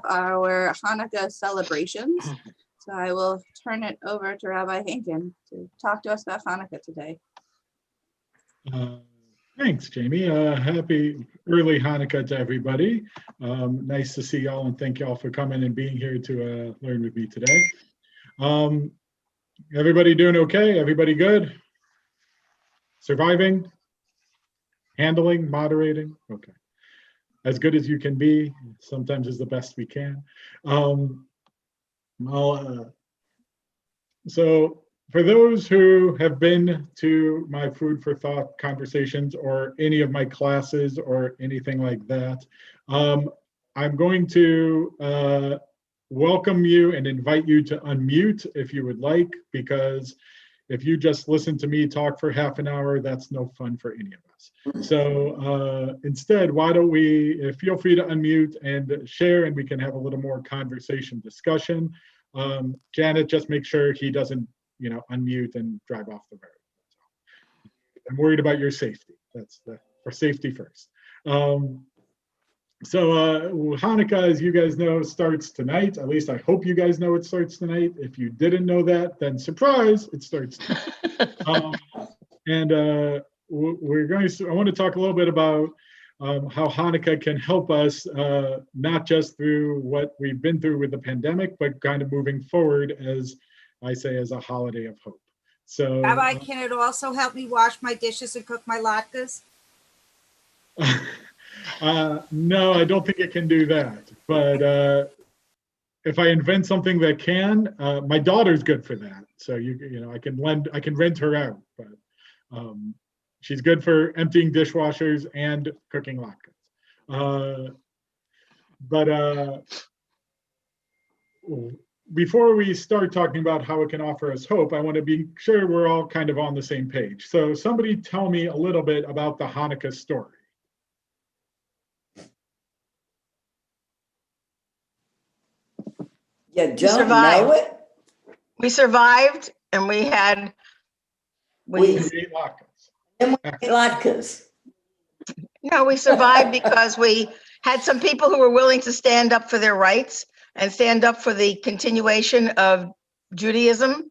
our Hanukkah celebrations. So I will turn it over to Rabbi Henkin to talk to us about Hanukkah today. Thanks, Jamie. Happy early Hanukkah to everybody. Nice to see y'all, and thank y'all for coming and being here to learn with me today. Everybody doing okay? Everybody good? Surviving? Handling? Moderating? Okay. As good as you can be. Sometimes is the best we can. So for those who have been to my food for thought conversations or any of my classes or anything like that, I'm going to welcome you and invite you to unmute if you would like, because if you just listen to me talk for half an hour, that's no fun for any of us. So instead, why don't we feel free to unmute and share, and we can have a little more conversation discussion. Janet, just make sure he doesn't, unmute and drive off the road. I'm worried about your safety. That's for safety first. So Hanukkah, as you guys know, starts tonight. At least I hope you guys know it starts tonight. If you didn't know that, then surprise, it starts tonight. We're going to, I want to talk a little bit about how Hanukkah can help us, not just through what we've been through with the pandemic, but kind of moving forward, as I say, as a holiday of hope. So, Rabbi, can it also help me wash my dishes and cook my latkes? No, I don't think it can do that. But if I invent something that can, my daughter's good for that. So I can rent her out. But she's good for emptying dishwashers and cooking latkes. Before we start talking about how it can offer us hope, I want to be sure we're all kind of on the same page. So somebody tell me a little bit about the Hanukkah story. You don't know it? We survived, and we ate latkes. And we ate latkes. No, we survived because we had some people who were willing to stand up for their rights and stand up for the continuation of Judaism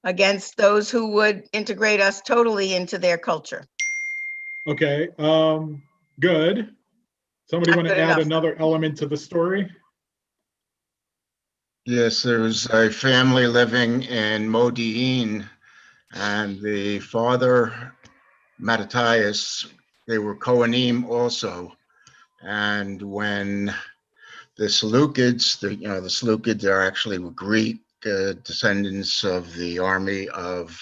against those who would integrate us totally into their culture. Okay, good. Somebody want to add another element to the story? Yes, there was a family living in Modi'in, and the father, Mattathias, they were Kohanim also. And when the Seleucids, the Seleucids are actually Greek descendants of the army of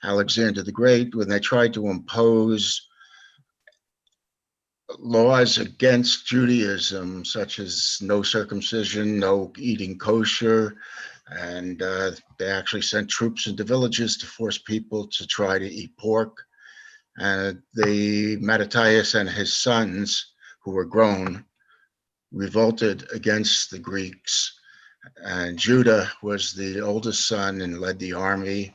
Alexander the Great, when they tried to impose laws against Judaism, such as no circumcision, no eating kosher, and they actually sent troops into villages to force people to try to eat pork. And the Mattathias and his sons, who were grown, revolted against the Greeks. And Judah was the oldest son and led the army.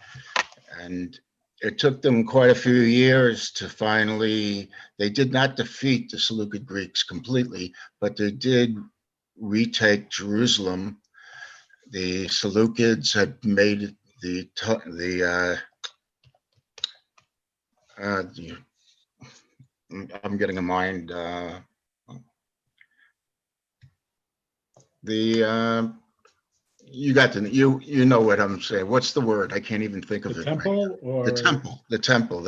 And it took them quite a few years to finally, they did not defeat the Seleucid Greeks completely, but they did retake Jerusalem. The Seleucids had made I'm getting a mind, you know what I'm saying. What's the word? I can't even think of it. Temple right or the temple.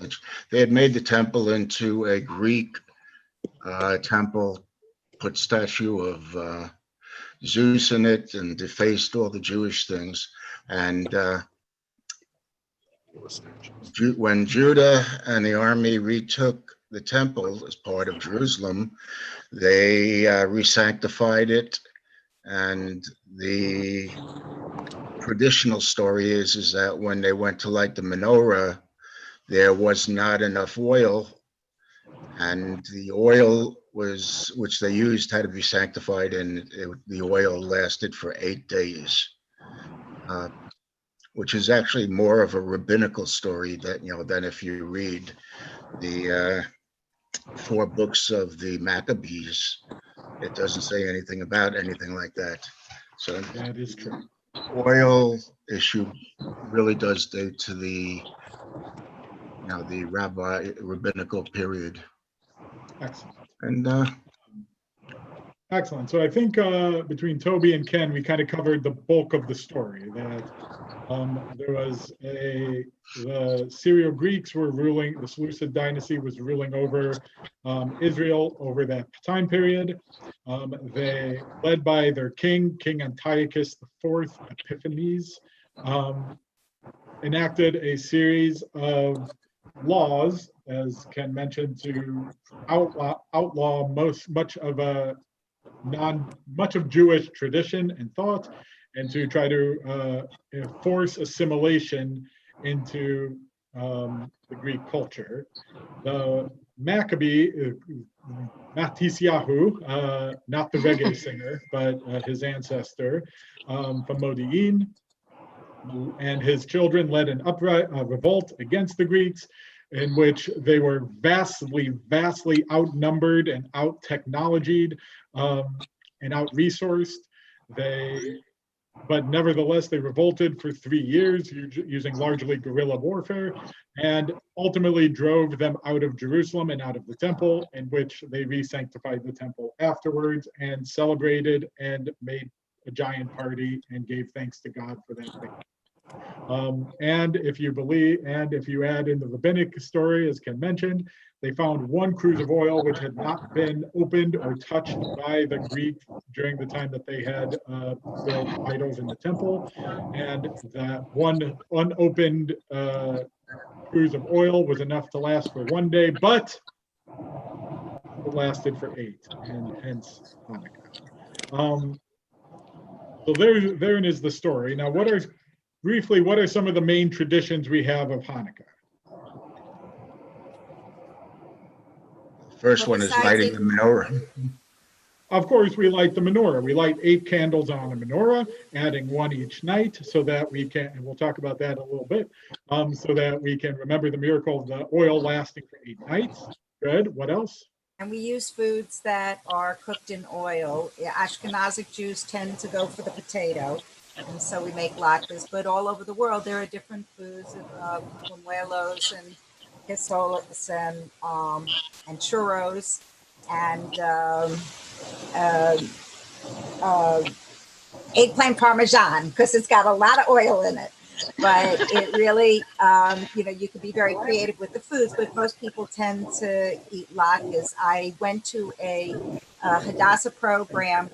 They had made the temple into a Greek temple, put statue of Zeus in it, and defaced all the Jewish things. And when Judah and the army retook the temple as part of Jerusalem, they re-sanctified it. And the traditional story is that when they went to light the menorah, there was not enough oil, and the oil which they used had to be sanctified, and the oil lasted for 8 days, which is actually more of a rabbinical story than if you read the 4 books of the Maccabees. it doesn't say anything about anything like that. So That is true. oil issue really does date to the, the rabbinical period. Excellent. And Excellent. So I think between Toby and Ken, we kind of covered the bulk of the story. That there was the Syro-Greeks were ruling, the Seleucid dynasty was ruling over Israel over that time period. They, led by their king, King Antiochus IV Epiphanes, enacted a series of laws, as Ken mentioned, to outlaw much of Jewish tradition and thought, and to try to force assimilation into the Greek culture. The Maccabee, Matisyahu, not the reggae singer, but his ancestor from Modi'in, and his children led an revolt against the Greeks, in which they were vastly outnumbered and out-technologied and out-resourced. But nevertheless, they revolted for 3 years using largely guerrilla warfare, and ultimately drove them out of Jerusalem and out of the temple, in which they re-sanctified the temple afterwards and celebrated and made a giant party and gave thanks to God for that thing. And if you add in the rabbinic story, as Ken mentioned, they found one cruse of oil which had not been opened or touched by the Greeks during the time that they had built idols in the temple. And that one unopened cruse of oil was enough to last for 1 day, but it lasted for 8, and hence Hanukkah. So therein is the story. Now, what are some of the main traditions we have of Hanukkah? first one is lighting the menorah. Of course, we light the menorah. We light 8 candles on a menorah, adding 1 each night, so that we can, and we'll talk about that in a little bit, so that we can remember the miracle of the oil lasting for 8 nights. Good. What else? And we use foods that are cooked in oil. Ashkenazic Jews tend to go for the potato, and so we make latkes. But all over the world, there are different foods, buñuelos and quesoles and churros and eggplant parmesan, because it's got a lot of oil in it. But it really, you can be very creative with the foods, but most people tend to eat latkes. I went to a Hadassah program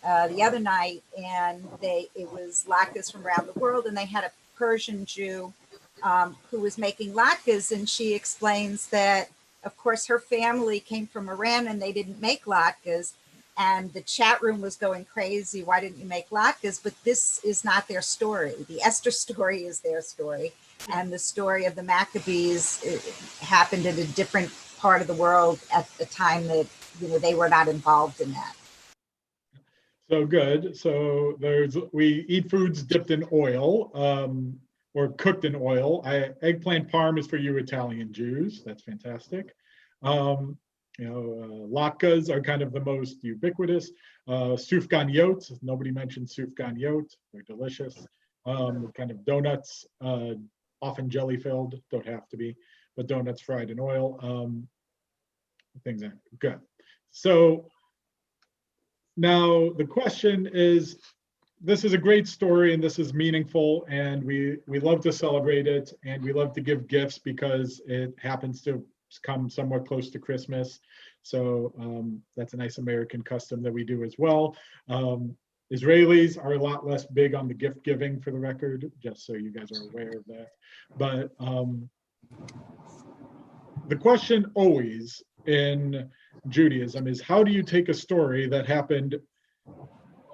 the other night, and it was latkes from around the world, and they had a Persian Jew who was making latkes, and she explains that, of course, her family came from Iran and they didn't make latkes. And the chat room was going crazy. Why didn't you make latkes? But this is not their story. The Esther story is their story. And the story of the Maccabees happened in a different part of the world at the time that, they were not involved in that. So good. So we eat foods dipped in oil or cooked in oil. Eggplant parm is for you Italian Jews. That's fantastic. Latkes are kind of the most ubiquitous. Sufganiyot, nobody mentioned sufganiyot. They're delicious. Kind of donuts, often jelly filled, don't have to be, but donuts fried in oil. Things like that. Good. So now the question is, this is a great story and this is meaningful, and we love to celebrate it, and we love to give gifts because it happens to come somewhat close to Christmas. So that's a nice American custom that we do as well. Israelis are a lot less big on the gift giving, for the record, just so you guys are aware of that. But the question always in Judaism is, how do you take a story that happened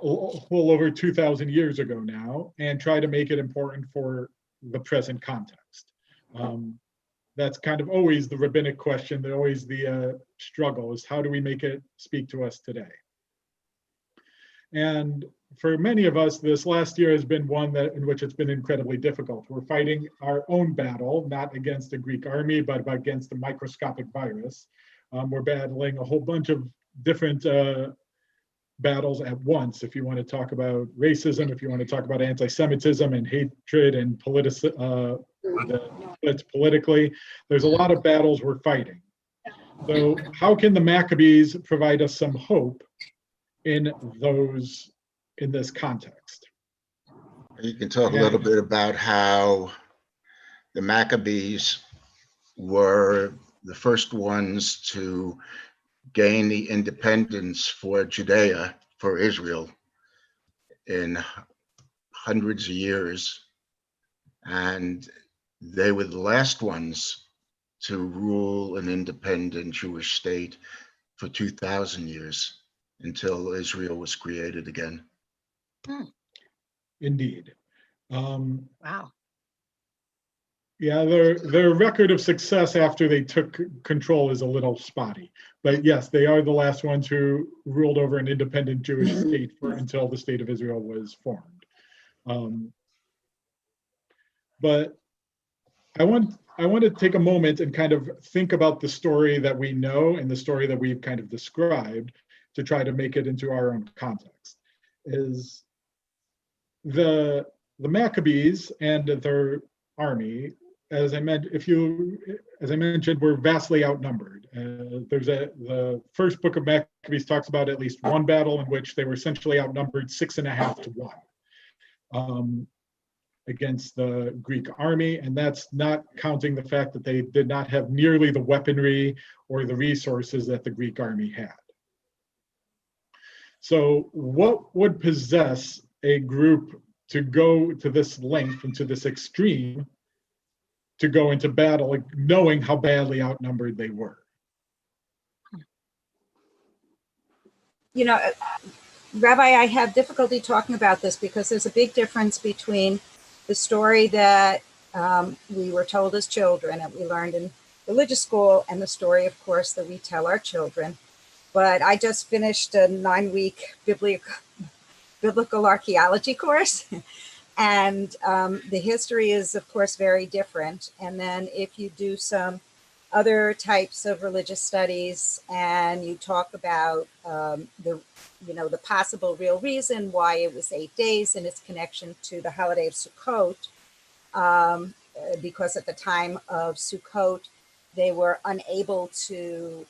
well over 2,000 years ago now and try to make it important for the present context? That's kind of always the rabbinic question, always the struggle, is how do we make it speak to us today? And for many of us, this last year has been one in which it's been incredibly difficult. We're fighting our own battle, not against the Greek army, but against a microscopic virus. We're battling a whole bunch of different battles at once. If you want to talk about racism, if you want to talk about anti-Semitism and hatred and politically, there's a lot of battles we're fighting. So how can the Maccabees provide us some hope in this context? You can talk a little bit about how the Maccabees were the first ones to gain the independence for Judea, for Israel, in hundreds of years. And they were the last ones to rule an independent Jewish state for 2,000 years until Israel was created again. Indeed. Wow. Yeah, their record of success after they took control is a little spotty. But yes, they are the last ones who ruled over an independent Jewish state until the state of Israel was formed. But I want to take a moment and kind of think about the story that we know and the story that we've kind of described to try to make it into our own context. Is the Maccabees and their army, as I mentioned, were vastly outnumbered. The first book of Maccabees talks about at least one battle in which they were essentially outnumbered 6.5 to 1 against the Greek army, and that's not counting the fact that they did not have nearly the weaponry or the resources that the Greek army had. So what would possess a group to go to this length and to this extreme to go into battle, knowing how badly outnumbered they were? You know, Rabbi, I have difficulty talking about this because there's a big difference between the story that we were told as children and we learned in religious school and the story, of course, that we tell our children. But I just finished a 9-week biblical archaeology course. And the history is, of course, very different. And then if you do some other types of religious studies and you talk about the possible real reason why it was 8 days and its connection to the holiday of Sukkot, because at the time of Sukkot, they were unable to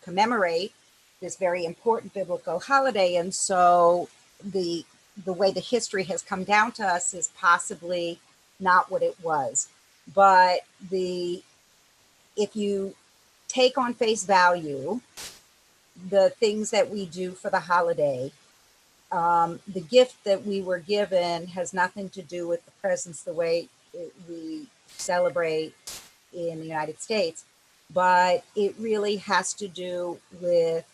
commemorate this very important biblical holiday. And so the way the history has come down to us is possibly not what it was. But if you take on face value the things that we do for the holiday, the gift that we were given has nothing to do with the presents the way we celebrate in the United States, but it really has to do with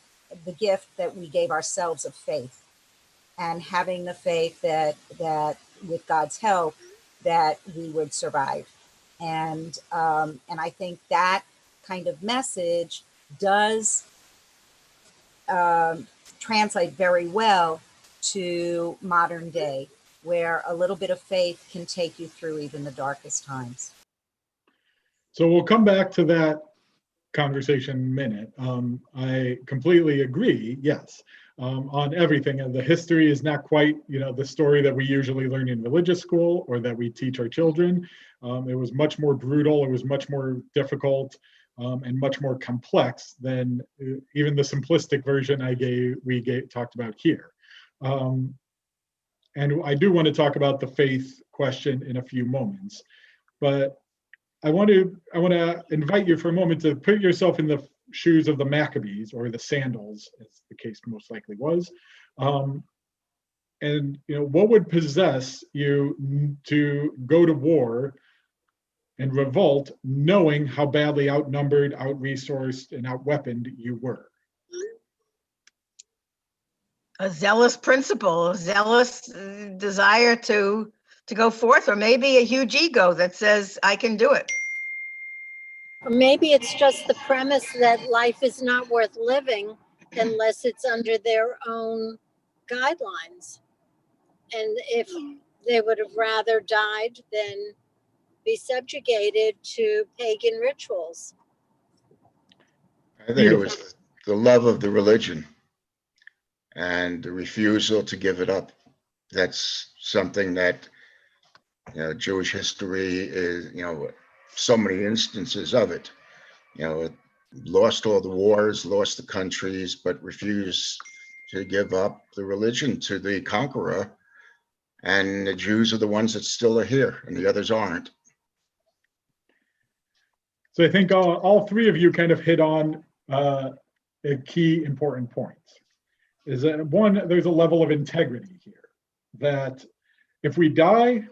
the gift that we gave ourselves of faith and having the faith that with God's help that we would survive. And I think that kind of message does translate very well to modern day, where a little bit of faith can take you through even the darkest times. So we'll come back to that conversation in a minute. I completely agree, yes, on everything. And the history is not quite, the story that we usually learn in religious school or that we teach our children. It was much more brutal. It was much more difficult and much more complex than even the simplistic version we talked about here. And I do want to talk about the faith question in a few moments, but I want to invite you for a moment to put yourself in the shoes of the Maccabees, or the Sandals, as the case most likely was. And what would possess you to go to war and revolt, knowing how badly outnumbered, out-resourced, and out-weaponed you were? A zealous principle, a zealous desire to go forth, or maybe a huge ego that says, I can do it. Or maybe it's just the premise that life is not worth living unless it's under their own guidelines. And if they would have rather died than be subjugated to pagan rituals. I think it was the love of the religion. and the refusal to give it up. That's something that, Jewish history is, so many instances of it. It lost all the wars, lost the countries, but refused to give up the religion to the conqueror. And the Jews are the ones that still are here, and the others aren't. So I think all three of you kind of hit on a key important point. Is that one, there's a level of integrity here, that if we die,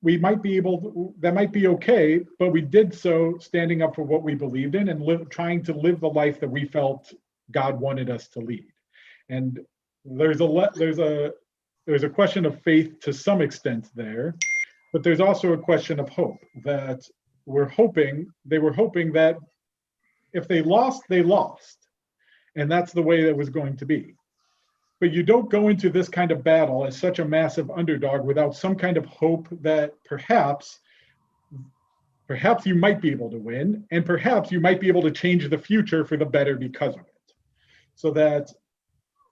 we might be able to, that might be okay, but we did so standing up for what we believed in and trying to live the life that we felt God wanted us to lead. And there's a question of faith to some extent there, but there's also a question of hope, that they were hoping that if they lost, they lost. And that's the way that was going to be. But you don't go into this kind of battle as such a massive underdog without some kind of hope that perhaps you might be able to win, and perhaps you might be able to change the future for the better because of it. So that,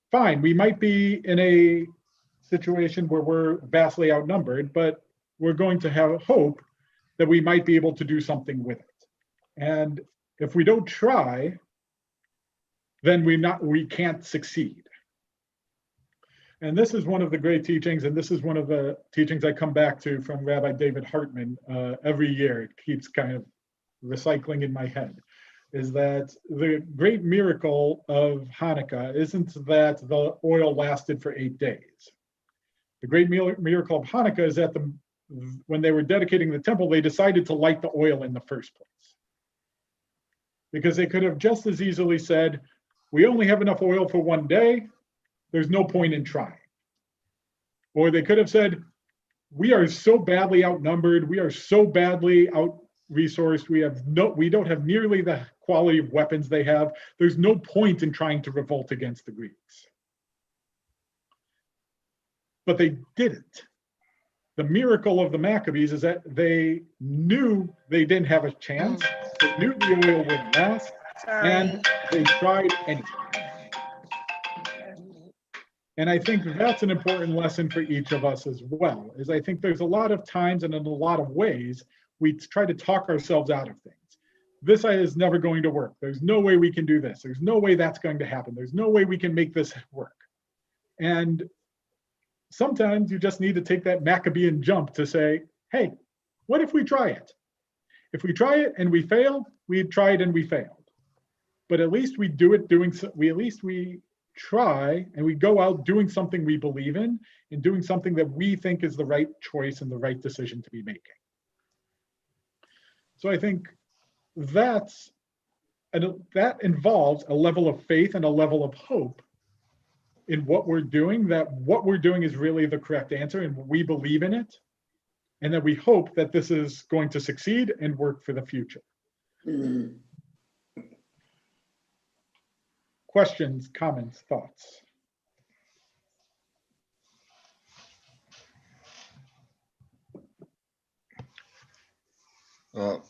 fine, we might be in a situation where we're vastly outnumbered, but we're going to have hope that we might be able to do something with it. And if we don't try, then we can't succeed. And this is one of the great teachings, and this is one of the teachings I come back to from Rabbi David Hartman every year. It keeps kind of recycling in my head, is that the great miracle of Hanukkah isn't that the oil lasted for 8 days. The great miracle of Hanukkah is that when they were dedicating the temple, they decided to light the oil in the first place. Because they could have just as easily said, we only have enough oil for 1 day, there's no point in trying. Or they could have said, we are so badly outnumbered, we are so badly out-resourced, we don't have nearly the quality of weapons they have, there's no point in trying to revolt against the Greeks. But they didn't. The miracle of the Maccabees is that they knew they didn't have a chance, they knew the oil wouldn't last, and they tried anyway. And I think that's an important lesson for each of us as well, is I think there's a lot of times and in a lot of ways, we try to talk ourselves out of things. This is never going to work. There's no way we can do this. There's no way that's going to happen. There's no way we can make this work. And sometimes you just need to take that Maccabean jump to say, hey, what if we try it? If we try it and we fail, we tried and we failed. But at least we do it we try and we go out doing something we believe in and doing something that we think is the right choice and the right decision to be making. So I think that involves a level of faith and a level of hope in what we're doing, that what we're doing is really the correct answer and we believe in it, and that we hope that this is going to succeed and work for the future. Mm. Questions, comments, thoughts? Well,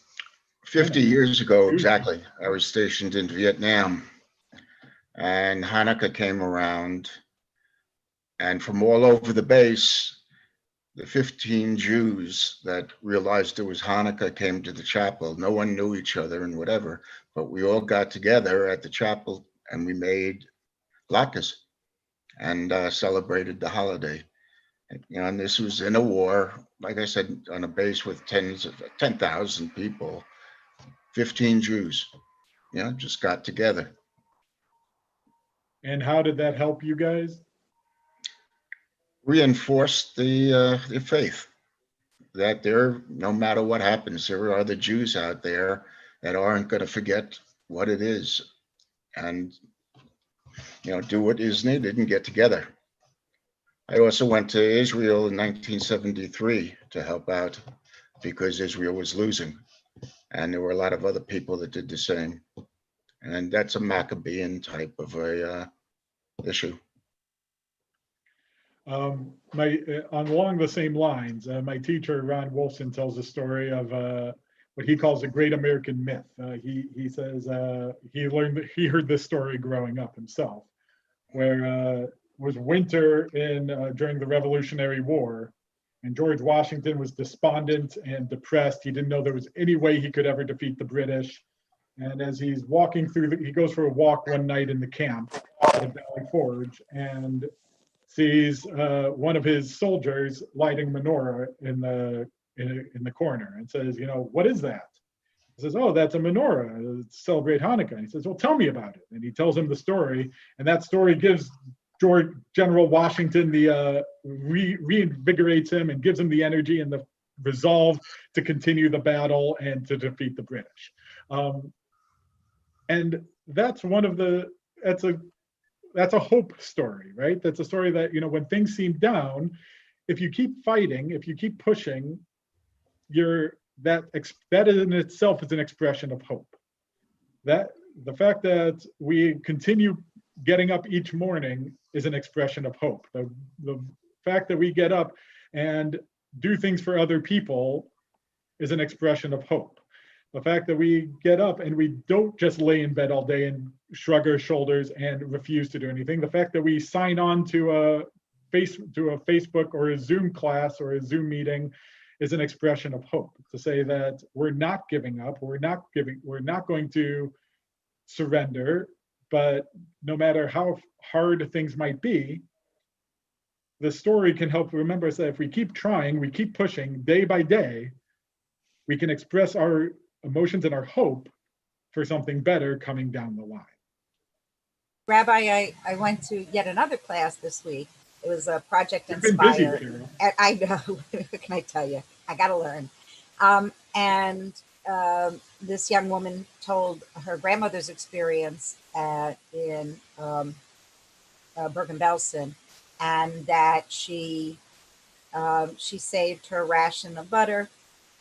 50 years ago, exactly, I was stationed in Vietnam, and Hanukkah came around, and from all over the base, the 15 Jews that realized it was Hanukkah came to the chapel. No one knew each other and whatever, but we all got together at the chapel and we made latkes and celebrated the holiday. And this was in a war, like I said, on a base with 10,000 people, 15 Jews, just got together. And how did that help you guys? Reinforced the faith that no matter what happens, there are the Jews out there that aren't going to forget what it is, and do what is needed and get together. I also went to Israel in 1973 to help out because Israel was losing, and there were a lot of other people that did the same, and that's a Maccabean type of a issue. Along the same lines, my teacher, Ron Wolfson, tells a story of what he calls a great American myth. He says he heard this story growing up himself, where was winter in during the Revolutionary War, and George Washington was despondent and depressed. He didn't know there was any way he could ever defeat the British. And as he's walking through, he goes for a walk one night in the camp at Valley Forge and sees one of his soldiers lighting menorah in the corner, and says, "You know, what is that?" He says, "Oh, that's a menorah. It's celebrate Hanukkah." And he says, "Well, tell me about it." And he tells him the story, and that story gives General Washington the reinvigorates him and gives him the energy and the resolve to continue the battle and to defeat the British. And that's one of the that's a hope story, right? That's a story that, you know, when things seem down, if you keep fighting, if you keep pushing, that in itself is an expression of hope. That the fact that we continue getting up each morning is an expression of hope. The fact that we get up and do things for other people is an expression of hope. The fact that we get up and we don't just lay in bed all day and shrug our shoulders and refuse to do anything. The fact that we sign on to a Facebook or a Zoom class or a Zoom meeting is an expression of hope. To say that we're not giving up, we're not going to surrender, but no matter how hard things might be, the story can help remember us that if we keep trying, we keep pushing day by day, we can express our emotions and our hope for something better coming down the line. Rabbi, I went to yet another class this week. It was a Project You've been busy, Inspire. Carol. I know. What can I tell you? I got to learn. This young woman told her grandmother's experience in Bergen-Belsen, and that she saved her ration of butter,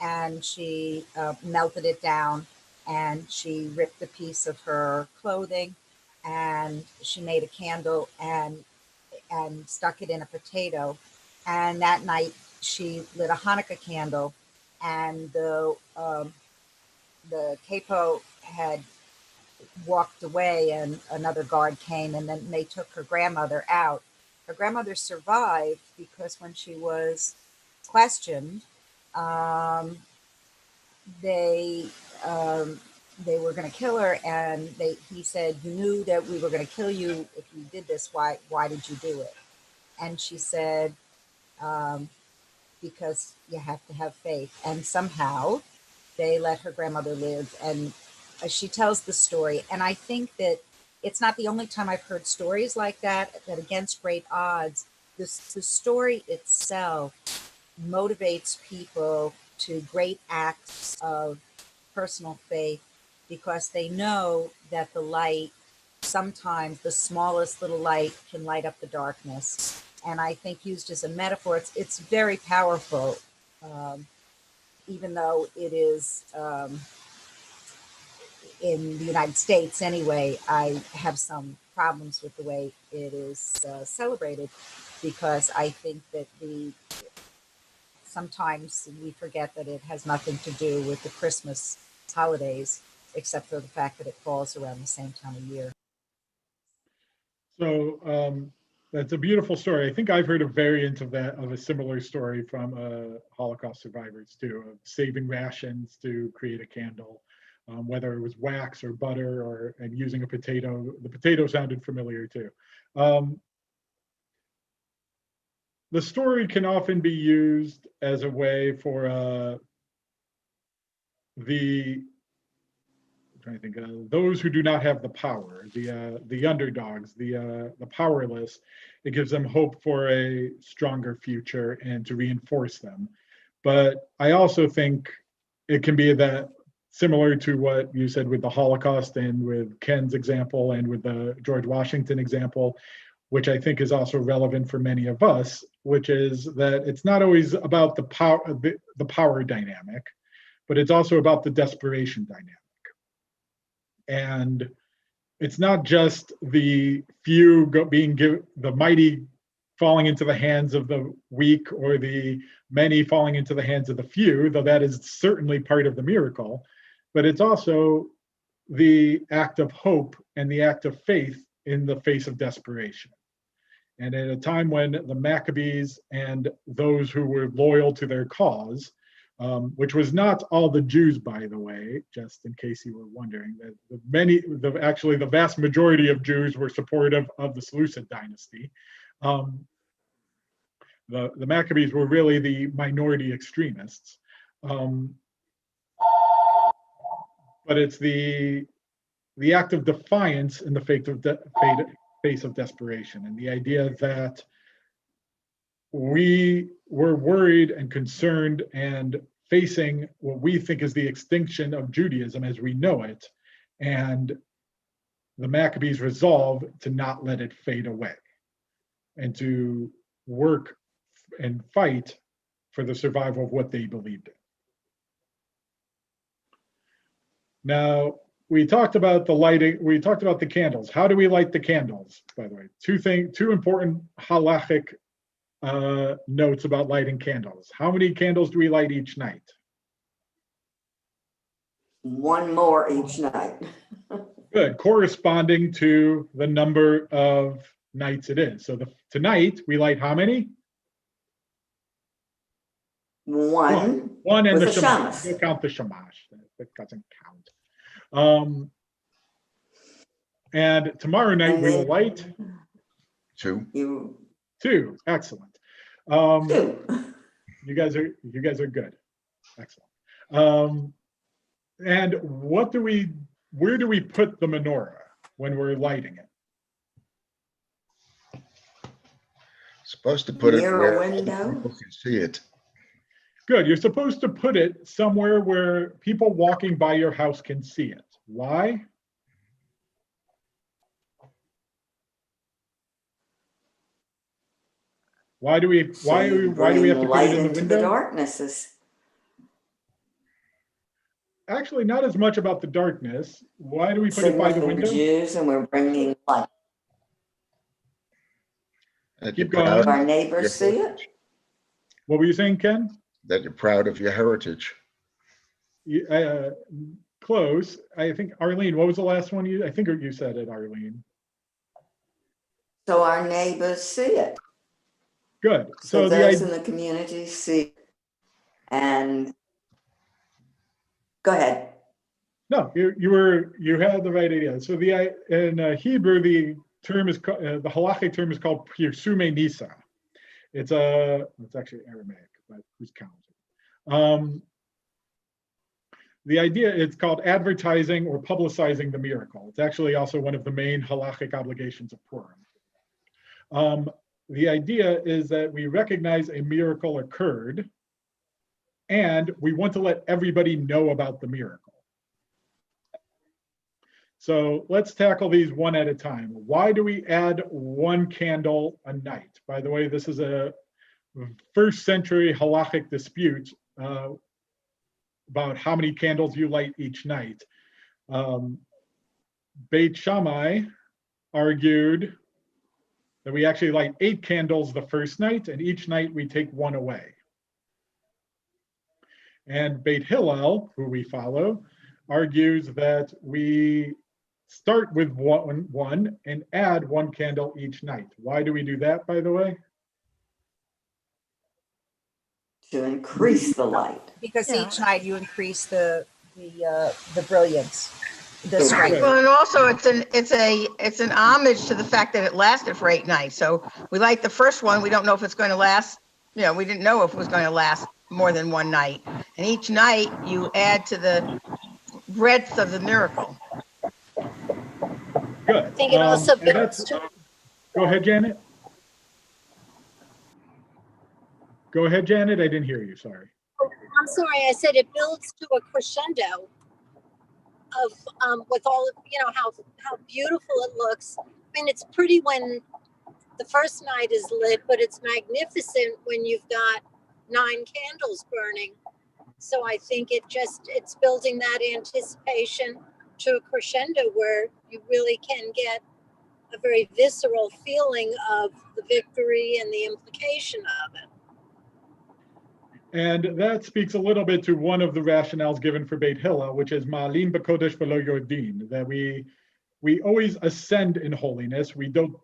and she melted it down, and she ripped a piece of her clothing, and she made a candle and stuck it in a potato. And that night she lit a Hanukkah candle, and the capo had walked away, and another guard came, and then they took her grandmother out. Her grandmother survived because when she was questioned, they were going to kill her, and he said, "You knew that we were going to kill you if you did this. Why did you do it?" And she said, "Because you have to have faith." And somehow they let her grandmother live. And she tells the story. And I think that it's not the only time I've heard stories like that against great odds, the story itself motivates people to great acts of personal faith, because they know that the light, sometimes the smallest little light, can light up the darkness. And I think used as a metaphor, it's very powerful, even though it is in the United States anyway. I have some problems with the way it is celebrated, because I think that sometimes we forget that it has nothing to do with the Christmas holidays, except for the fact that it falls around the same time of year. So that's a beautiful story. I think I've heard a variant of a similar story from Holocaust survivors too, of saving rations to create a candle, whether it was wax or butter and using a potato. The potato sounded familiar too. The story can often be used as a way for those who do not have the power, the underdogs, the powerless. It gives them hope for a stronger future and to reinforce them. But I also think it can be that similar to what you said with the Holocaust and with Ken's example and with the George Washington example, which I think is also relevant for many of us, which is that it's not always about the power dynamic, but it's also about the desperation dynamic. And it's not just the few the mighty falling into the hands of the weak, or the many falling into the hands of the few, though that is certainly part of the miracle, but it's also the act of hope and the act of faith in the face of desperation. And at a time when the Maccabees and those who were loyal to their cause, which was not all the Jews, by the way, just in case you were wondering, that actually the vast majority of Jews were supportive of the Seleucid dynasty. The Maccabees were really the minority extremists. But it's the act of defiance in the face of desperation, and the idea that we were worried and concerned and facing what we think is the extinction of Judaism as we know it, and the Maccabees resolve to not let it fade away and to work and fight for the survival of what they believed in. Now, we talked about the lighting, we talked about the candles. How do we light the candles, by the way? Two important halachic notes about lighting candles. How many candles do we light each night? One more each night. Good, corresponding to the number of nights it is. So tonight we light how many? One. One and the With the shamash. shamash. We'll count the shamash. That doesn't count. And tomorrow night And we will then- light Two. two. Excellent. Two. You guys are good. Excellent. And where do we put the menorah when we're lighting it? Supposed to put it Near a where window? people can see it. Good. You're supposed to put it somewhere where people walking by your house can see it. Why? Why do we have to put Light it in the into the window? darknesses. Actually, not as much about the darkness. Why do we put it by the Signaling window? Jews, and we're bringing light. That Keep you're proud going. of Our your neighbors see it. heritage. What were you saying, Ken? That you're proud of your heritage. Close. I think, Arlene, what was the last one I think you said it, Arlene. So our neighbors see it. Good. So the those idea, in the community see. And go ahead. no, you had the right idea. So in Hebrew, the term is the halachic term is called pirsume nisa. It's actually Aramaic, but who's counting? The idea, it's called advertising or publicizing the miracle. It's actually also one of the main halachic obligations of Purim. The idea is that we recognize a miracle occurred, and we want to let everybody know about the miracle. So let's tackle these one at a time. Why do we add one candle a night? By the way, this is a first century halachic dispute about how many candles you light each night. Beit Shammai argued that we actually light 8 candles the first night, and each night we take one away. And Beit Hillel, who we follow, argues that we start with one and add 1 candle each night. Why do we do that, by the way? To increase the light. Because Yeah. each night you increase the brilliance, the strength. Well, and also it's an homage to the fact that it lasted for 8 nights. So we light the first one. We don't know if it's going to last. We didn't know if it was going to last more than 1 night. And each night you add to the breadth of the miracle. Good. I think it also And that's- builds to, Go ahead, Janet. Go ahead, Janet. I didn't hear you, sorry. I'm sorry, I said it builds to a crescendo of with all of, how beautiful it looks. I mean, it's pretty when the first night is lit, but it's magnificent when you've got 9 candles burning. So I think it's building that anticipation to a crescendo where you really can get a very visceral feeling of the victory and the implication of it. And that speaks a little bit to one of the rationales given for Beit Hillel, which is ma'alim b'kodesh v'lo yordin, that we always ascend in holiness, we don't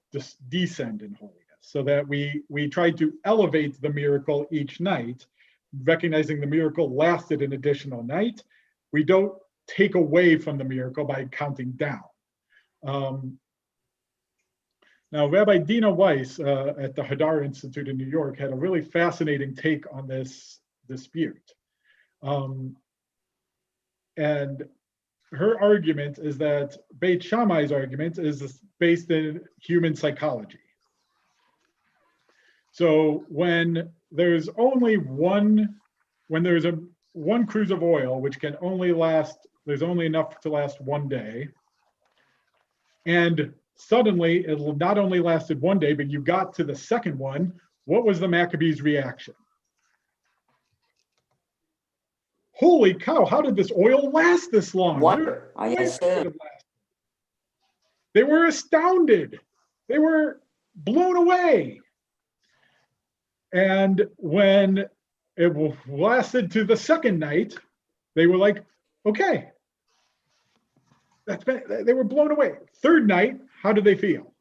descend in holiness. so that we tried to elevate the miracle each night, recognizing the miracle lasted an additional night. We don't take away from the miracle by counting down. Now, Rabbi Dina Weiss at the Hadar Institute in New York had a really fascinating take on this dispute. And her argument is that Beit Shammai's argument is based in human psychology. So when there's only one cruise of oil, which can only last, there's only enough to last one day, and suddenly it not only lasted one day, but you got to the second one, what was the Maccabees' reaction? Holy cow, how did this oil last this long? Wonder, I assume. They were astounded. They were blown away. And when it lasted to the second night, they were like, okay, they were blown away. Third night, how did they feel?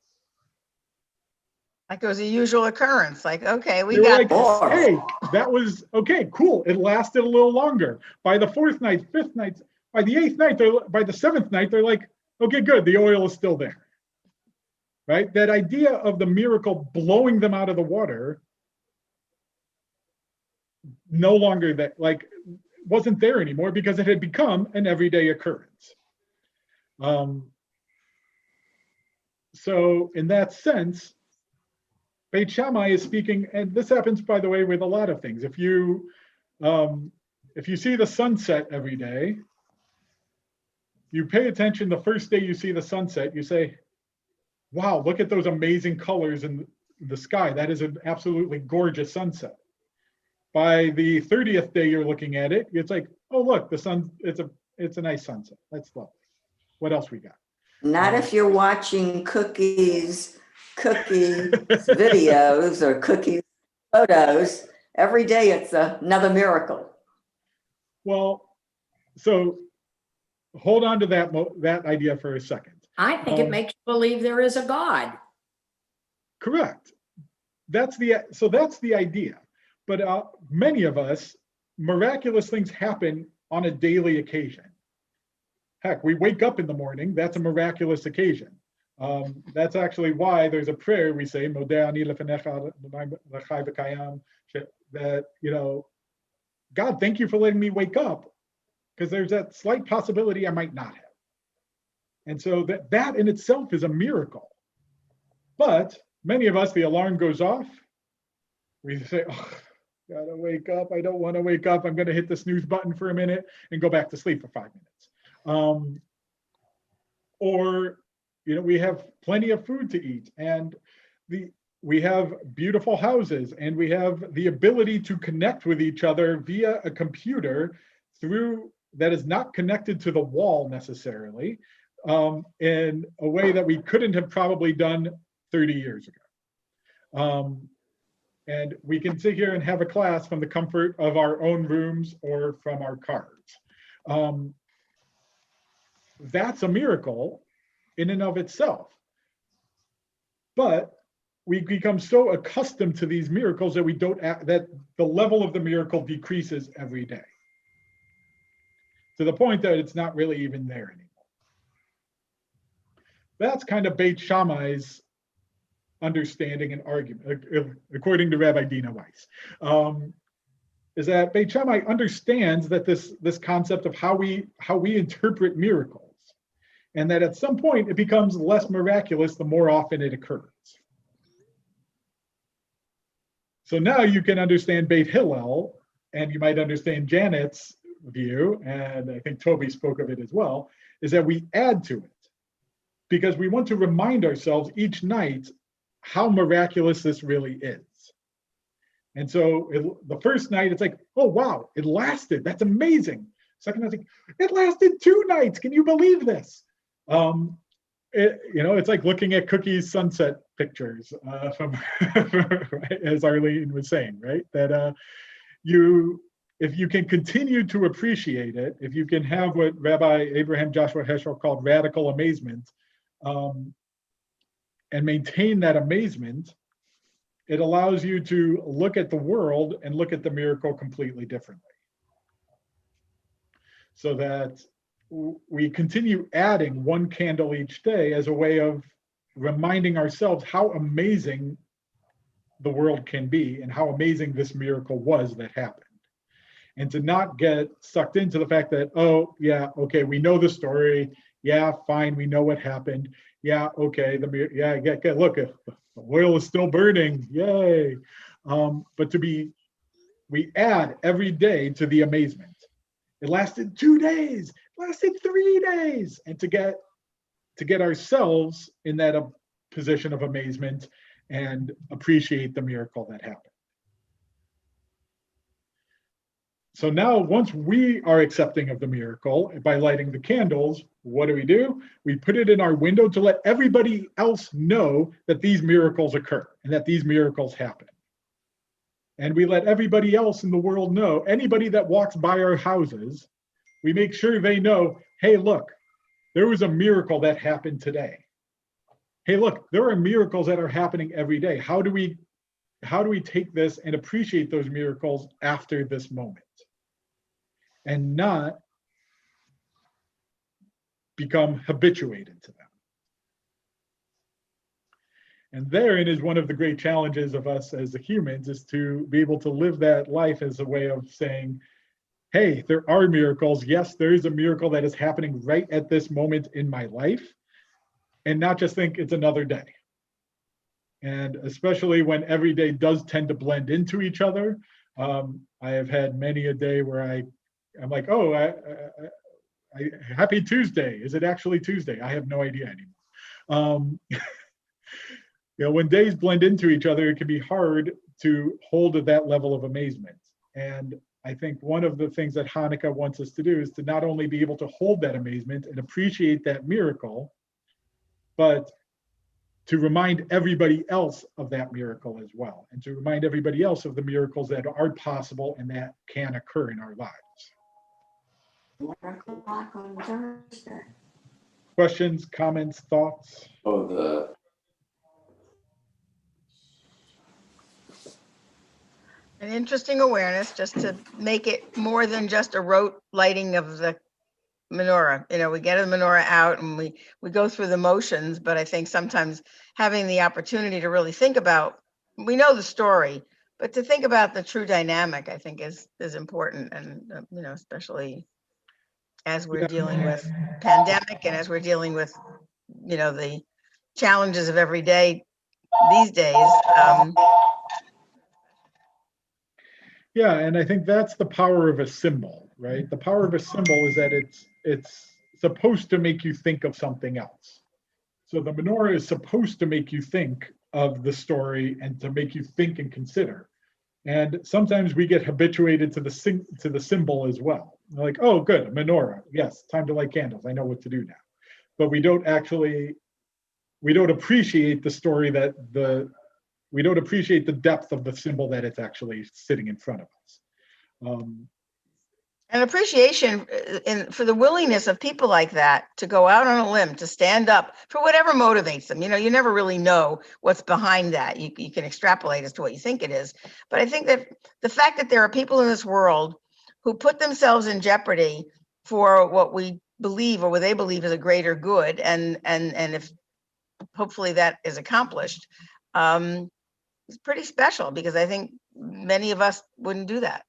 Like it was a usual occurrence, like, okay, we They were got like, this. hey, that was, okay, cool. It lasted a little longer. By the fourth night, fifth night, by the eighth night, by the seventh night, they're like, okay, good, the oil is still there, right? That idea of the miracle blowing them out of the water, no longer that, like, wasn't there anymore because it had become an everyday occurrence. So in that sense, Beit Shammai is speaking, and this happens, by the way, with a lot of things. If you see the sunset every day, you pay attention the first day you see the sunset, you say, wow, look at those amazing colors in the sky. That is an absolutely gorgeous sunset. By the 30th day you're looking at it, it's like, oh, look, the sun, it's a nice sunset. That's lovely. What else we got? Not if you're watching cookie videos or cookie photos. Every day it's another miracle. Well, so hold on to that idea for a second. I think it makes you believe there is a God. Correct. That's the idea. But many of us, miraculous things happen on a daily occasion. Heck, we wake up in the morning, that's a miraculous occasion. That's actually why there's a prayer we say, that, God, thank you for letting me wake up, because there's that slight possibility I might not have. And so that in itself is a miracle. But many of us, the alarm goes off, we say, oh, gotta wake up, I don't want to wake up, I'm gonna hit the snooze button for a minute and go back to sleep for 5 minutes. Or we have plenty of food to eat, and we have beautiful houses, and we have the ability to connect with each other via a computer that is not connected to the wall necessarily, in a way that we couldn't have probably done 30 years ago. And we can sit here and have a class from the comfort of our own rooms or from our cars. That's a miracle in and of itself. But we become so accustomed to these miracles that that the level of the miracle decreases every day, to the point that it's not really even there anymore. That's kind of Beit Shammai's understanding and argument, according to Rabbi Dina Weiss, is that Beit Shammai understands that this concept of how we interpret miracles, and that at some point it becomes less miraculous the more often it occurs. So now you can understand Beit Hillel, and you might understand Janet's view, and I think Toby spoke of it as well, is that we add to it, because we want to remind ourselves each night how miraculous this really is. And so the first night, it's like, oh, wow, it lasted. That's amazing. Second night, it lasted 2 nights. Can you believe this? It's like looking at Cookie's sunset pictures from, as Arlene was saying, right? That if you can continue to appreciate it, if you can have what Rabbi Abraham Joshua Heschel called radical amazement, and maintain that amazement, it allows you to look at the world and look at the miracle completely differently. So that we continue adding one candle each day as a way of reminding ourselves how amazing the world can be and how amazing this miracle was that happened. And to not get sucked into the fact that, oh, yeah, okay, we know the story. Yeah, fine, we know what happened. Yeah, okay, look, the oil is still burning, yay. But we add every day to the amazement. It lasted 2 days, it lasted 3 days. And to get ourselves in that position of amazement and appreciate the miracle that happened. So now, once we are accepting of the miracle by lighting the candles, what do? We put it in our window to let everybody else know that these miracles occur and that these miracles happen. And we let everybody else in the world know, anybody that walks by our houses, we make sure they know, hey, look, there was a miracle that happened today. Hey, look, there are miracles that are happening every day. How do we take this and appreciate those miracles after this moment? And not become habituated to them. And therein is one of the great challenges of us as the humans, is to be able to live that life as a way of saying, hey, there are miracles. Yes, there is a miracle that is happening right at this moment in my life, and not just think it's another day. And especially when every day does tend to blend into each other. I have had many a day where I'm like, oh, happy Tuesday. Is it actually Tuesday? I have no idea anymore. When days blend into each other, it can be hard to hold at that level of amazement. And I think one of the things that Hanukkah wants us to do is to not only be able to hold that amazement and appreciate that miracle, but to remind everybody else of that miracle as well, and to remind everybody else of the miracles that are possible and that can occur in our lives. 11 o'clock on Thursday. Questions, comments, thoughts? An interesting awareness, just to make it more than just a rote lighting of the menorah. We get a menorah out and we go through the motions, but I think sometimes having the opportunity to really think about, we know the story, but to think about the true dynamic, I think is important. And, especially as we're dealing with pandemic and as we're dealing with, the challenges of every day these days. Yeah, and I think that's the power of a symbol, right? The power of a symbol is that it's supposed to make you think of something else. So the menorah is supposed to make you think of the story and to make you think and consider. And sometimes we get habituated to the symbol as well. We're like, oh, good, menorah. Yes, time to light candles. I know what to do now. But we don't appreciate the story we don't appreciate the depth of the symbol that it's actually sitting in front of us. And appreciation for the willingness of people like that to go out on a limb, to stand up for whatever motivates them. You never really know what's behind that. You can extrapolate as to what you think it is. But I think that the fact that there are people in this world who put themselves in jeopardy for what we believe or what they believe is a greater good, and if hopefully that is accomplished, it's pretty special, because I think many of us wouldn't do that.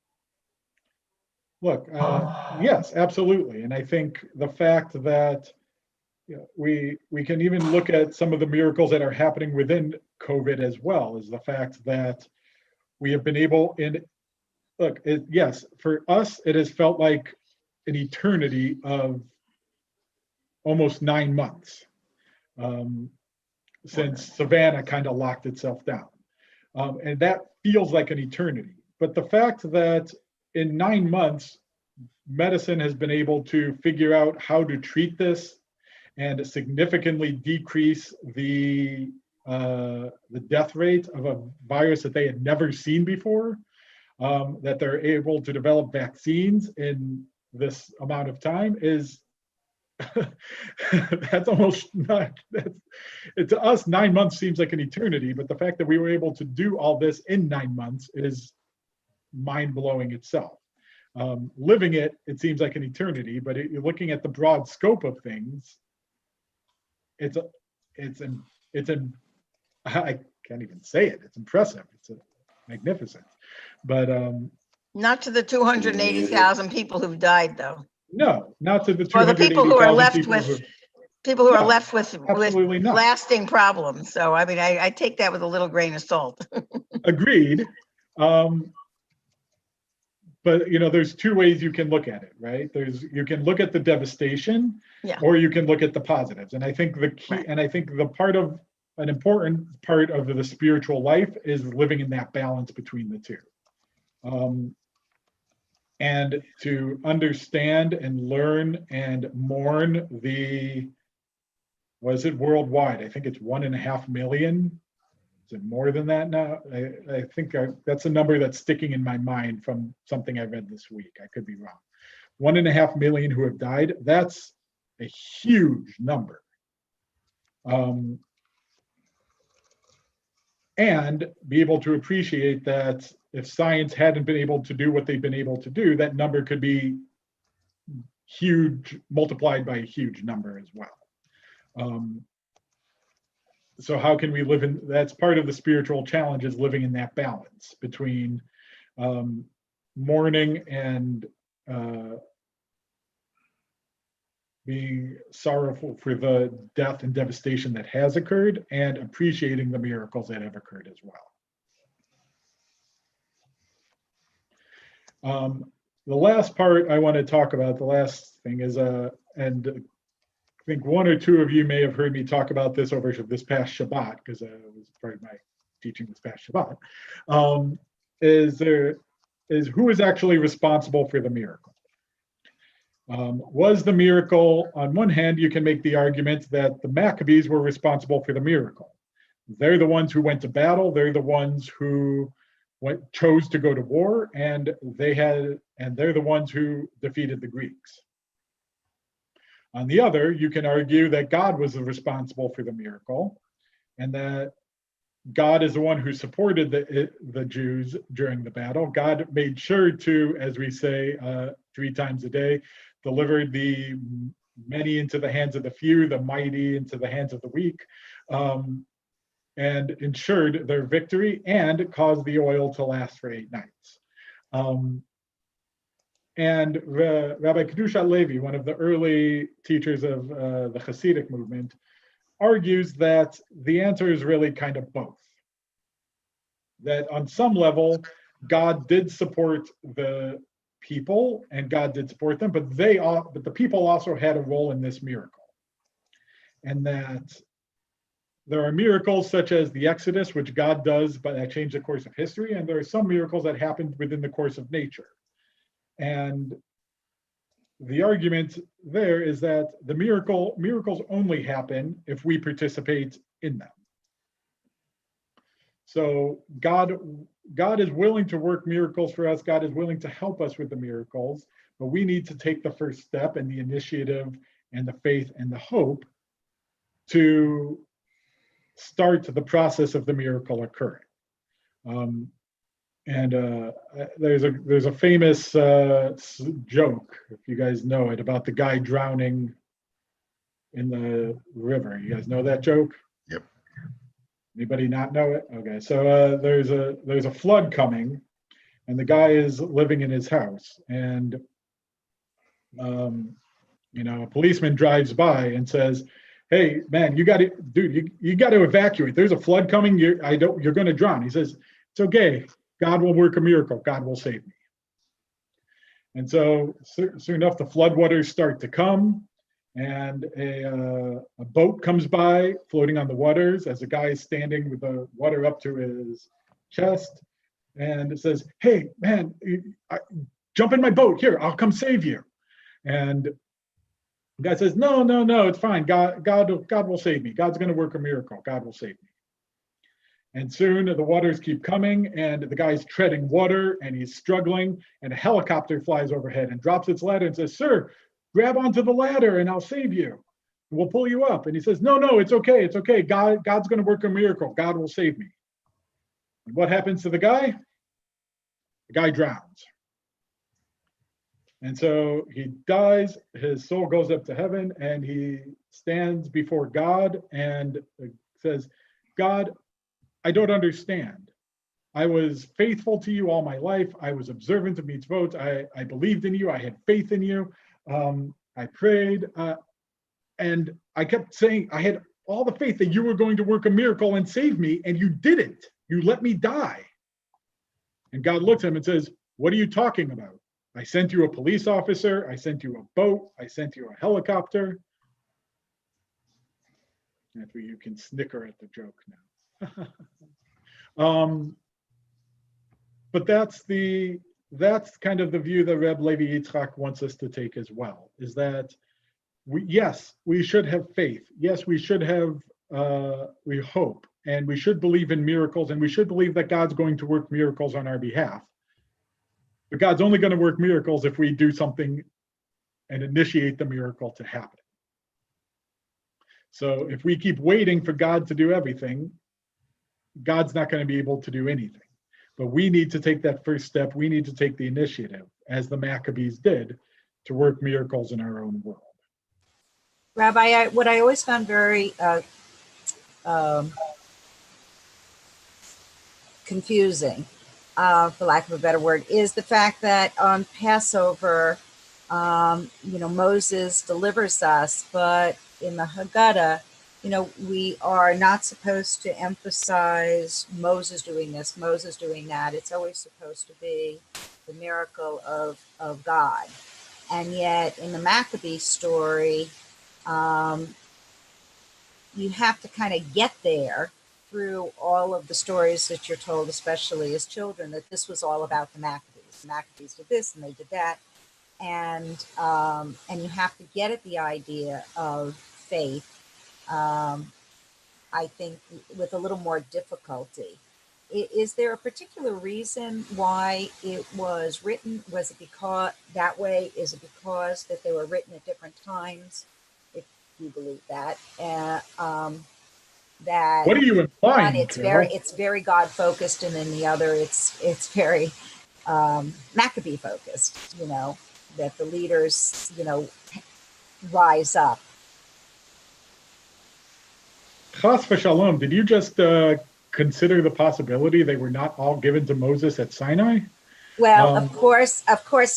Look, yes, absolutely. And I think the fact that we can even look at some of the miracles that are happening within COVID as well, is the fact that we have been able, yes, for us, it has felt like an eternity of almost 9 months since Savannah kind of locked itself down. And that feels like an eternity. But the fact that in 9 months, medicine has been able to figure out how to treat this and significantly decrease the death rate of a virus that they had never seen before, that they're able to develop vaccines in this amount of time, is that's almost not, to us, 9 months seems like an eternity, but the fact that we were able to do all this in 9 months is mind-blowing itself. Living it seems like an eternity, but you're looking at the broad scope of things, I can't even say it. It's impressive. It's magnificent. But Not to the 280,000 people who've died, though. no, not to the Or the people who are 280,000 left people with, who- people who are No, left with absolutely not. lasting problems. So, I mean, I take that with a little grain of salt. Agreed. But there's two ways you can look at it, right? You can look at the devastation, Yeah. or you can look at the positives. And I think the key, Right. and I think an important part of the spiritual life is living in that balance between the two. And to understand and learn and mourn was it worldwide? I think it's 1.5 million. Is it more than that now? I think that's a number that's sticking in my mind from something I read this week. I could be wrong. 1.5 million who have died. That's a huge number. And be able to appreciate that if science hadn't been able to do what they've been able to do, that number could be huge, multiplied by a huge number as well. So how can we live in, that's part of the spiritual challenge, is living in that balance between mourning and being sorrowful for the death and devastation that has occurred, and appreciating the miracles that have occurred as well. The last part I want to talk about, the last thing is, and I think one or two of you may have heard me talk about this over this past Shabbat, because it was part of my teaching this past Shabbat, is who is actually responsible for the miracle. Was the miracle, on one hand, you can make the argument that the Maccabees were responsible for the miracle. They're the ones who went to battle. They're the ones who chose to go to war, and they're the ones who defeated the Greeks. On the other, you can argue that God was responsible for the miracle, and that God is the one who supported the Jews during the battle. God made sure to, as we say 3 times a day, delivered the many into the hands of the few, the mighty into the hands of the weak, and ensured their victory and caused the oil to last for 8 nights. And Rabbi Kedushat Levi, one of the early teachers of the Hasidic movement, argues that the answer is really kind of both. That on some level, God did support the people, and God did support them, but the people also had a role in this miracle. And that there are miracles such as the Exodus, which God does, but that changed the course of history, and there are some miracles that happened within the course of nature. And the argument there is that the miracles only happen if we participate in them. So God is willing to work miracles for us. God is willing to help us with the miracles, but we need to take the first step and the initiative and the faith and the hope to start the process of the miracle occurring. There's a famous joke, if you guys know it, about the guy drowning in the river. You guys know that joke? Yep. Anybody not know it? Okay, so there's a flood coming, and the guy is living in his house, and a policeman drives by and says, "Hey, man, you got to evacuate. There's a flood coming. You're going to drown." He says, "It's okay. God will work a miracle. God will save me." And so soon enough, the floodwaters start to come, and a boat comes by floating on the waters as a guy is standing with the water up to his chest, and it says, "Hey, man, jump in my boat. Here, I'll come save you." And the guy says, No, it's fine. God will save me. God's going to work a miracle. God will save me. And soon the waters keep coming, and the guy's treading water, and he's struggling, and a helicopter flies overhead and drops its ladder and says, "Sir, grab onto the ladder and I'll save you. We'll pull you up. And he says, no, no, it's okay. It's okay. God's going to work a miracle. God will save me. And what happens to the guy? The guy drowns. And so he dies, his soul goes up to heaven, and he stands before God and says, God, I don't understand. I was faithful to you all my life. I was observant of mitzvot. I believed in you. I had faith in you. I prayed. And I kept saying, I had all the faith that you were going to work a miracle and save me, and you didn't. You let me die. And God looks at him and says, what are you talking about? I sent you a police officer. I sent you a boat. I sent you a helicopter. That's where you can snicker at the joke now. But that's kind of the view that Reb Levi Yitzchak wants us to take as well, is that yes, we should have faith. Yes, we should have, we hope, and we should believe in miracles, and we should believe that God's going to work miracles on our behalf. But God's only going to work miracles if we do something and initiate the miracle to happen. So if we keep waiting for God to do everything, God's not going to be able to do anything. But we need to take that first step. We need to take the initiative, as the Maccabees did, to work miracles in our own world. Rabbi, what I always found very confusing, for lack of a better word, is the fact that on Passover, Moses delivers us, but in the Haggadah, we are not supposed to emphasize Moses doing this, Moses doing that. It's always supposed to be the miracle of God. And yet in the Maccabee story, you have to kind of get there through all of the stories that you're told, especially as children, that this was all about the Maccabees. The Maccabees did this and they did that. And you have to get at the idea of faith, I think, with a little more difficulty. Is there a particular reason why it was written? Was it because that way? Is it because that they were written at different times? If you believe that, that What are you implying? One, it's very God focused, and then the other, it's very Maccabee focused. That the leaders, rise up. Chas v'shalom, did you just consider the possibility they were not all given to Moses at Sinai? Well, of course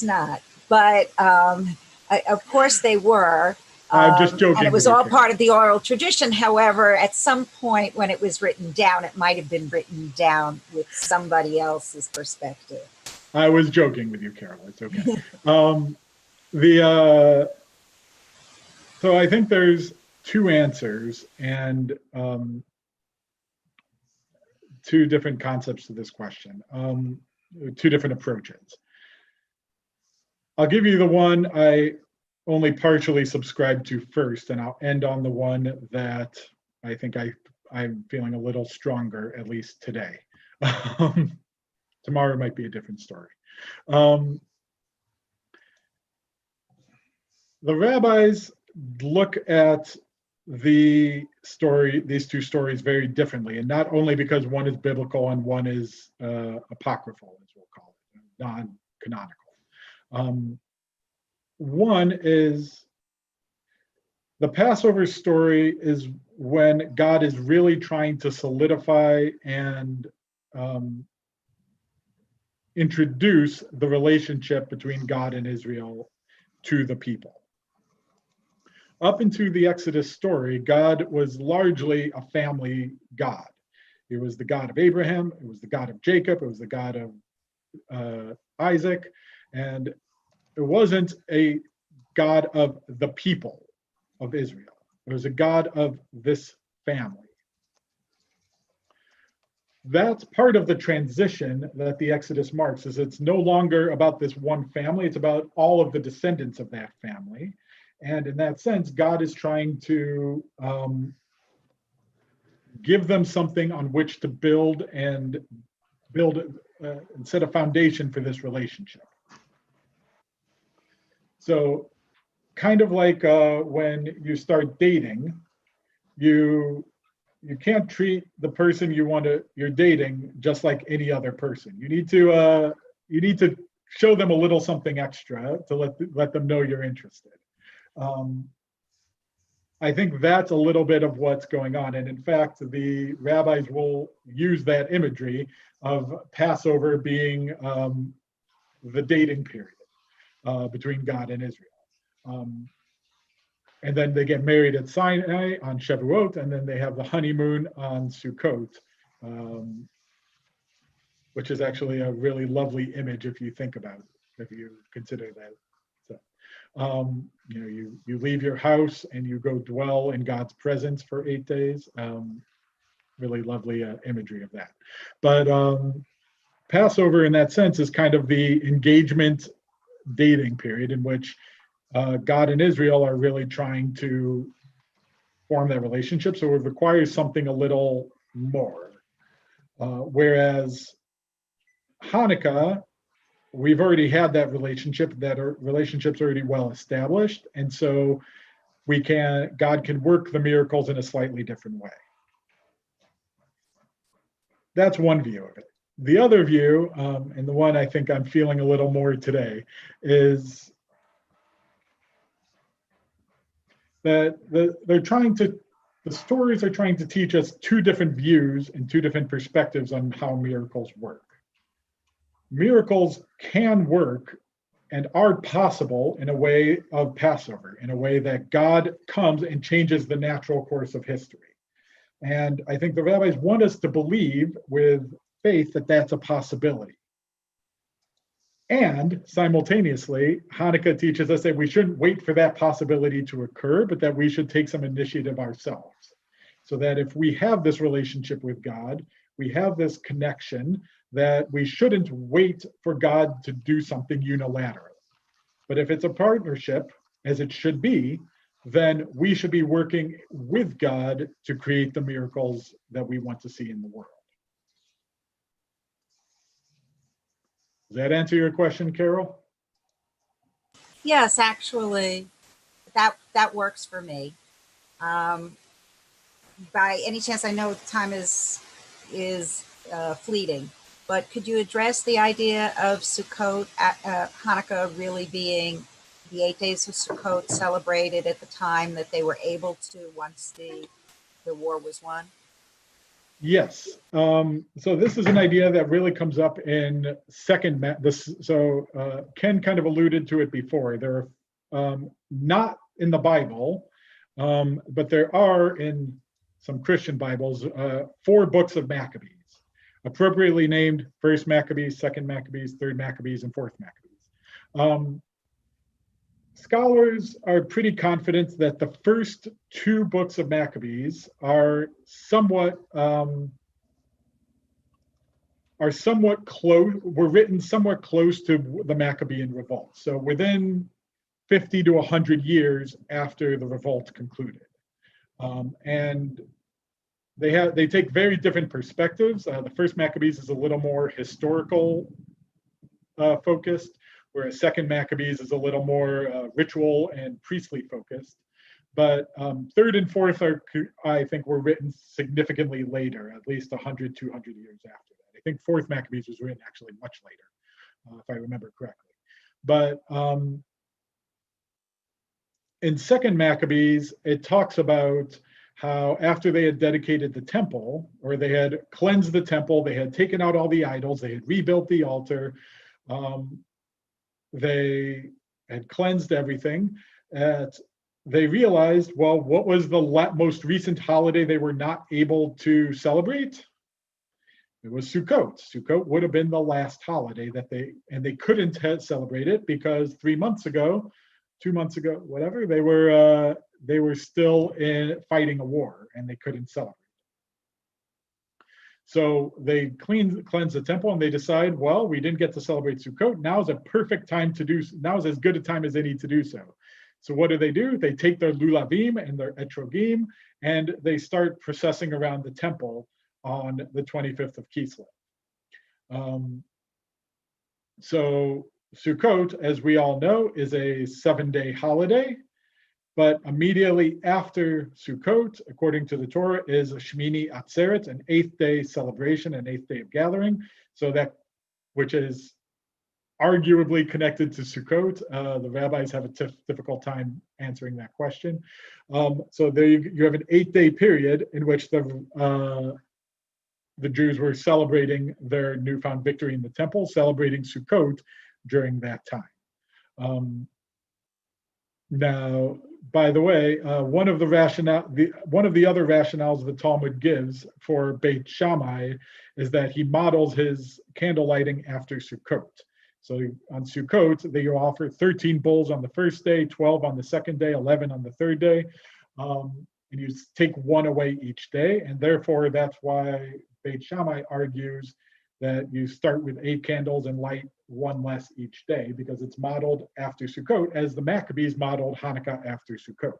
not. But of course they were. I'm just joking. And it was all part of the oral tradition. However, at some point when it was written down, it might have been written down with somebody else's perspective. I was joking with you, Carol. It's okay. So I think there's two answers and two different concepts to this question, two different approaches. I'll give you the one I only partially subscribe to first, and I'll end on the one that I think I'm feeling a little stronger, at least today. Tomorrow might be a different story. The rabbis look at these two stories very differently, and not only because one is biblical and one is apocryphal, as we'll call it, non-canonical. One is the Passover story is when God is really trying to solidify and introduce the relationship between God and Israel to the people. Up into the Exodus story, God was largely a family God. It was the God of Abraham, it was the God of Jacob, it was the God of Isaac, and it wasn't a God of the people of Israel. It was a God of this family. That's part of the transition that the Exodus marks, is it's no longer about this one family, it's about all of the descendants of that family. And in that sense, God is trying to give them something on which to build and set a foundation for this relationship. So kind of like when you start dating, you can't treat the person you're dating just like any other person. You need to show them a little something extra to let them know you're interested. I think that's a little bit of what's going on. And in fact, the rabbis will use that imagery of Passover being the dating period between God and Israel. And then they get married at Sinai on Shavuot, and then they have the honeymoon on Sukkot, which is actually a really lovely image if you think about it, if you consider that. So, you leave your house and you go dwell in God's presence for 8 days. Really lovely imagery of that. But Passover in that sense is kind of the engagement dating period in which God and Israel are really trying to form that relationship. So it requires something a little more. Whereas Hanukkah, we've already had that relationship, relationship's already well established. And so God can work the miracles in a slightly different way. That's one view of it. The other view, and the one I think I'm feeling a little more today, is that the stories are trying to teach us two different views and two different perspectives on how miracles work. Miracles can work and are possible in a way of Passover, in a way that God comes and changes the natural course of history. And I think the rabbis want us to believe with faith that that's a possibility. And simultaneously, Hanukkah teaches us that we shouldn't wait for that possibility to occur, but that we should take some initiative ourselves. So that if we have this relationship with God, we have this connection, that we shouldn't wait for God to do something unilaterally. But if it's a partnership, as it should be, then we should be working with God to create the miracles that we want to see in the world. Does that answer your question, Carol? Yes, actually, that works for me. By any chance, I know time is fleeting, but could you address the idea of Sukkot, Hanukkah really being the 8 days of Sukkot celebrated at the time that they were able to once the war was won? Yes. So this is an idea that really comes up in Ken kind of alluded to it before. There are not in the Bible, but there are in some Christian Bibles 4 books of Maccabees, appropriately named First Maccabees, Second Maccabees, Third Maccabees, and Fourth Maccabees. Scholars are pretty confident that the first 2 books of Maccabees are somewhat close, were written somewhat close to the Maccabean revolt. So within 50 to 100 years after the revolt concluded. And they take very different perspectives. The first Maccabees is a little more historical focused, whereas Second Maccabees is a little more ritual and priestly focused. But third and fourth I think, were written significantly later, at least 100, 200 years after that. I think Fourth Maccabees was written actually much later, if I remember correctly. But in Second Maccabees, it talks about how after they had dedicated the temple, or they had cleansed the temple, they had taken out all the idols, they had rebuilt the altar, they had cleansed everything. They realized, well, what was the most recent holiday they were not able to celebrate? It was Sukkot. Sukkot would have been the last holiday that they couldn't celebrate it because 3 months ago, 2 months ago, whatever, they were still fighting a war and they couldn't celebrate. So they cleanse the temple and they decide, well, we didn't get to celebrate Sukkot. Now's a perfect time to do. Now's as good a time as any to do so. So what do? They take their lulavim and their etrogim and they start processing around the temple on the 25th of Kislev. So Sukkot, as we all know, is a 7-day holiday. But immediately after Sukkot, according to the Torah, is Shmini Atzeret, an 8th-day celebration, an 8th day of gathering. So that, which is arguably connected to Sukkot. The rabbis have a difficult time answering that question. So there you have an 8-day period in which the Jews were celebrating their newfound victory in the temple, celebrating Sukkot during that time. Now, by the way, one of the other rationales the Talmud gives for Beit Shammai is that he models his candle lighting after Sukkot. So on Sukkot, they offer 13 bulls on the first day, 12 on the second day, 11 on the third day, and you take one away each day, and therefore that's why Beit Shammai argues that you start with 8 candles and light one less each day, because it's modeled after Sukkot, as the Maccabees modeled Hanukkah after Sukkot.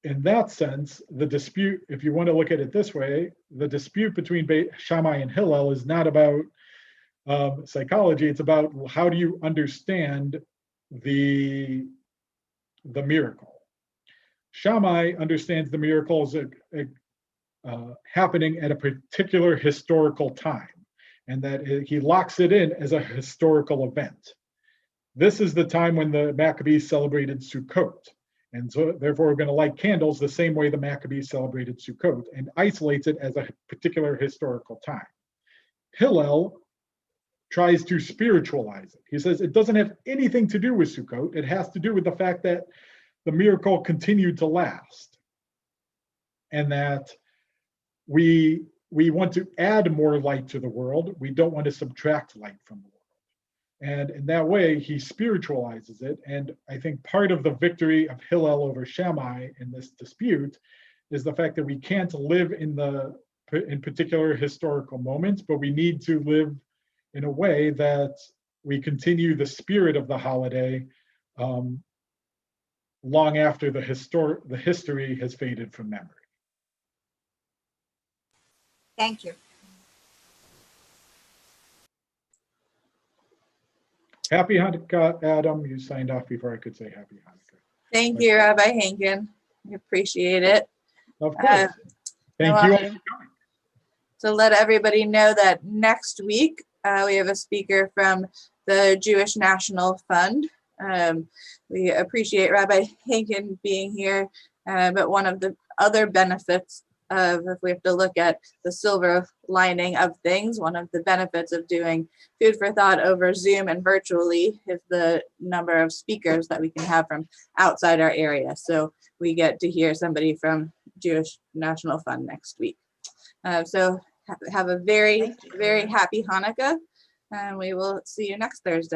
In that sense, the dispute, if you want to look at it this way, the dispute between Beit Shammai and Hillel is not about psychology, it's about how do you understand the miracle. Shammai understands the miracle as happening at a particular historical time, and that he locks it in as a historical event. This is the time when the Maccabees celebrated Sukkot. And so therefore we're going to light candles the same way the Maccabees celebrated Sukkot, and isolates it as a particular historical time. Hillel tries to spiritualize it. He says it doesn't have anything to do with Sukkot. It has to do with the fact that the miracle continued to last, and that we want to add more light to the world. We don't want to subtract light from the world. And in that way, he spiritualizes it. And I think part of the victory of Hillel over Shammai in this dispute is the fact that we can't live in particular historical moments, but we need to live in a way that we continue the spirit of the holiday long after the history has faded from memory. Thank you. Happy Hanukkah, Adam. You signed off before I could say Happy Hanukkah. Thank you, Rabbi Henkin. We appreciate it. Of course. Thank you all for coming. To let everybody know that next week we have a speaker from the Jewish National Fund. We appreciate Rabbi Henkin being here, but one of the other benefits of, if we have to look at the silver lining of things, one of the benefits of doing Food for Thought over Zoom and virtually is the number of speakers that we can have from outside our area. So we get to hear somebody from Jewish National Fund next week. So have a very, very happy Hanukkah, and we will see you next Thursday.